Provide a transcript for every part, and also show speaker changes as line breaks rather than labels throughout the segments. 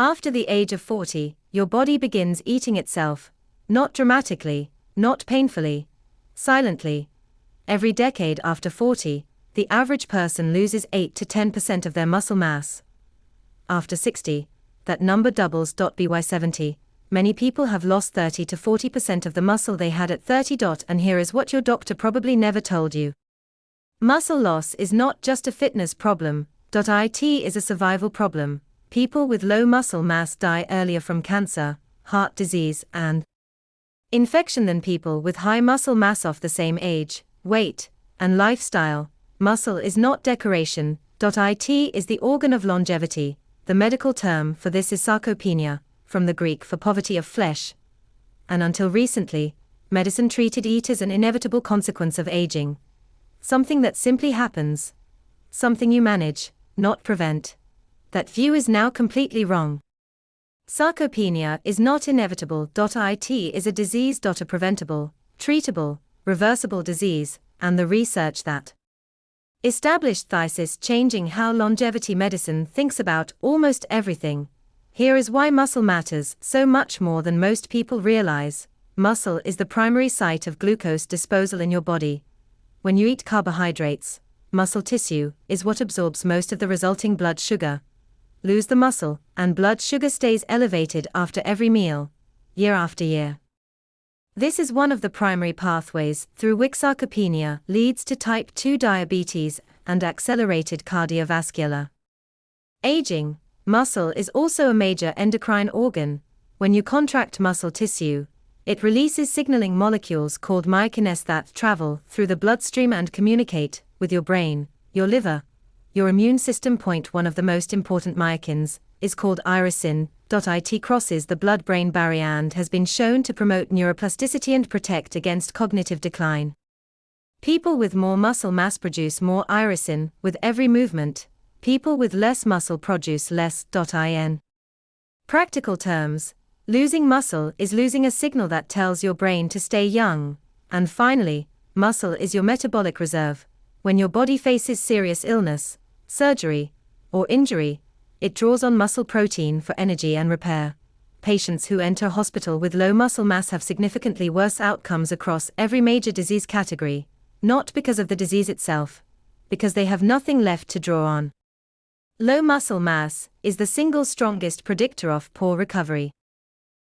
After the age of 40, your body begins eating itself, not dramatically, not painfully, silently. Every decade after 40, the average person loses 8 to 10% of their muscle mass. After 60, that number doubles. By 70, many people have lost 30 to 40% of the muscle they had at 30. And here is what your doctor probably never told you. Muscle loss is not just a fitness problem, it is a survival problem. People with low muscle mass die earlier from cancer, heart disease, and infection than people with high muscle mass of the same age, weight, and lifestyle. Muscle is not decoration. It is the organ of longevity. The medical term for this is sarcopenia, from the Greek for poverty of flesh. And until recently, medicine treated it as an inevitable consequence of aging. Something that simply happens. Something you manage, not prevent. That view is now completely wrong. Sarcopenia is not inevitable. It is a disease. A preventable, treatable, reversible disease, and the research that established thesis changing how longevity medicine thinks about almost everything. Here is why muscle matters so much more than most people realize. Muscle is the primary site of glucose disposal in your body. When you eat carbohydrates, muscle tissue is what absorbs most of the resulting blood sugar. Lose the muscle, and blood sugar stays elevated after every meal, year after year. This is one of the primary pathways through which sarcopenia leads to type 2 diabetes and accelerated cardiovascular aging. Muscle is also a major endocrine organ. When you contract muscle tissue, it releases signaling molecules called myokines that travel through the bloodstream and communicate with your brain, your liver, your immune system. One of the most important myokines is called irisin. It crosses the blood-brain barrier and has been shown to promote neuroplasticity and protect against cognitive decline. People with more muscle mass produce more irisin with every movement. People with less muscle produce less. In practical terms, losing muscle is losing a signal that tells your brain to stay young. And finally, muscle is your metabolic reserve. When your body faces serious illness, surgery, or injury, it draws on muscle protein for energy and repair. Patients who enter hospital with low muscle mass have significantly worse outcomes across every major disease category, not because of the disease itself, because they have nothing left to draw on. Low muscle mass is the single strongest predictor of poor recovery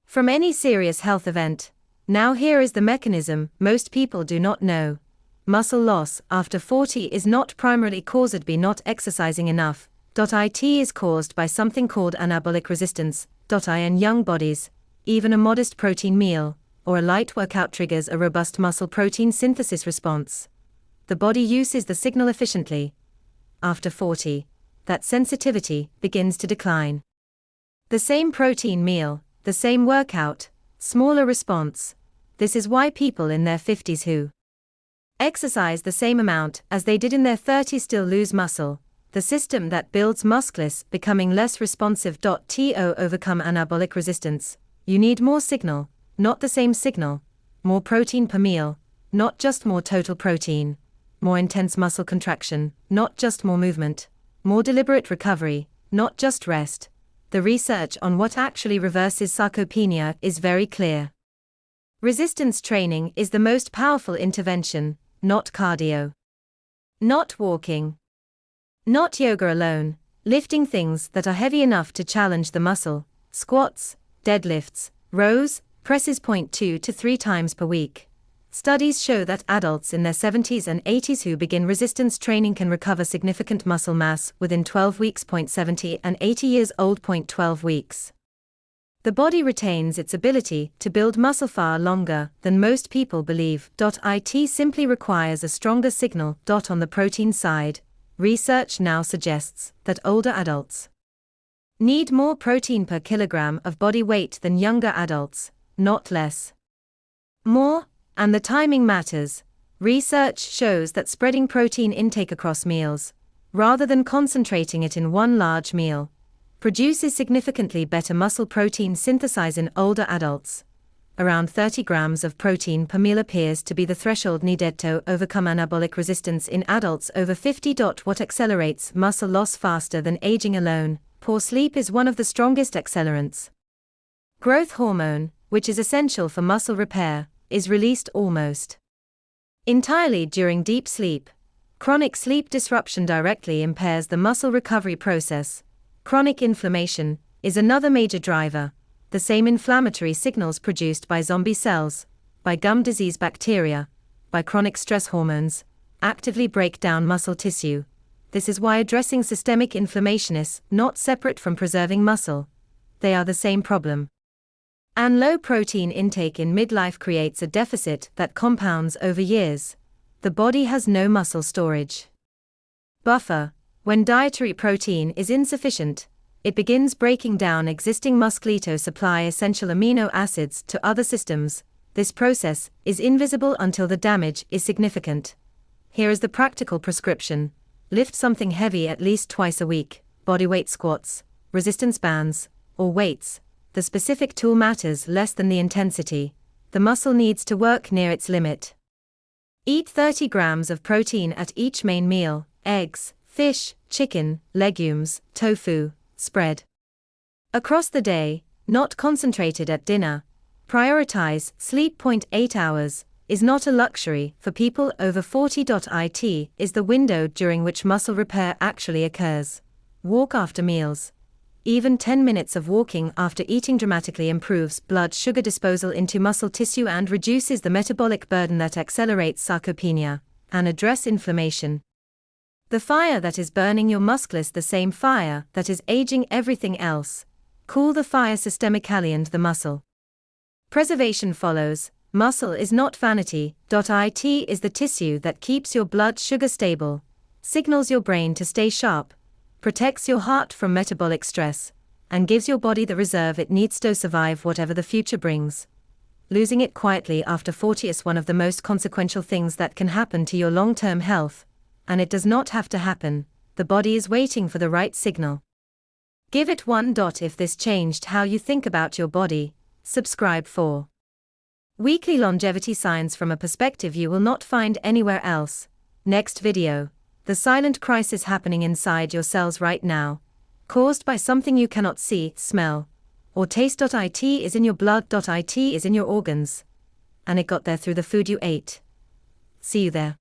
from any serious health event. Now here is the mechanism most people do not know. Muscle loss after 40 is not primarily caused by not exercising enough. It is caused by something called anabolic resistance. In young bodies, even a modest protein meal or a light workout triggers a robust muscle protein synthesis response. The body uses the signal efficiently. After 40, that sensitivity begins to decline. The same protein meal, the same workout, smaller response. This is why people in their 50s who exercise the same amount as they did in their 30s still lose muscle. The system that builds muscles becoming less responsive. To overcome anabolic resistance, you need more signal, not the same signal. More protein per meal, not just more total protein. More intense muscle contraction, not just more movement. More deliberate recovery, not just rest. The research on what actually reverses sarcopenia is very clear. Resistance training is the most powerful intervention, not cardio. Not walking. Not yoga alone, lifting things that are heavy enough to challenge the muscle, squats, deadlifts, rows, presses. 2 to 3 times per week. Studies show that adults in their 70s and 80s who begin resistance training can recover significant muscle mass within 12 weeks. 70 and 80 years old. 12 weeks. The body retains its ability to build muscle far longer than most people believe. It simply requires a stronger signal. On the protein side, research now suggests that older adults need more protein per kilogram of body weight than younger adults, not less. More, and the timing matters. Research shows that spreading protein intake across meals, rather than concentrating it in one large meal, produces significantly better muscle protein synthesis in older adults. Around 30 grams of protein per meal appears to be the threshold needed to overcome anabolic resistance in adults over 50. What accelerates muscle loss faster than aging alone? Poor sleep is one of the strongest accelerants. Growth hormone, which is essential for muscle repair, is released almost entirely during deep sleep. Chronic sleep disruption directly impairs the muscle recovery process. Chronic inflammation is another major driver. The same inflammatory signals produced by zombie cells, by gum disease bacteria, by chronic stress hormones, actively break down muscle tissue. This is why addressing systemic inflammation is not separate from preserving muscle. They are the same problem. And low protein intake in midlife creates a deficit that compounds over years. The body has no muscle storage buffer. When dietary protein is insufficient, it begins breaking down existing muscle supply essential amino acids to other systems. This process is invisible until the damage is significant. Here is the practical prescription. Lift something heavy at least twice a week, bodyweight squats, resistance bands, or weights. The specific tool matters less than the intensity. The muscle needs to work near its limit. Eat 30 grams of protein at each main meal: eggs, fish, chicken, legumes, tofu, spread across the day, not concentrated at dinner. Prioritize sleep. 8 hours is not a luxury for people over 40. It is the window during which muscle repair actually occurs. Walk after meals. Even 10 minutes of walking after eating dramatically improves blood sugar disposal into muscle tissue and reduces the metabolic burden that accelerates sarcopenia, and address inflammation. The fire that is burning your muscle is the same fire that is aging everything else. Cool the fire systemically and the muscle preservation follows. Muscle is not vanity. It is the tissue that keeps your blood sugar stable, signals your brain to stay sharp, protects your heart from metabolic stress, and gives your body the reserve it needs to survive whatever the future brings. Losing it quietly after 40 is one of the most consequential things that can happen to your long-term health, and it does not have to happen. The body is waiting for the right signal. Give it 1. If this changed how you think about your body, subscribe for weekly longevity science from a perspective you will not find anywhere else. Next video. The silent crisis happening inside your cells right now, caused by something you cannot see, smell, or taste. It is in your blood. It is in your organs. And it got there through the food you ate. See you there.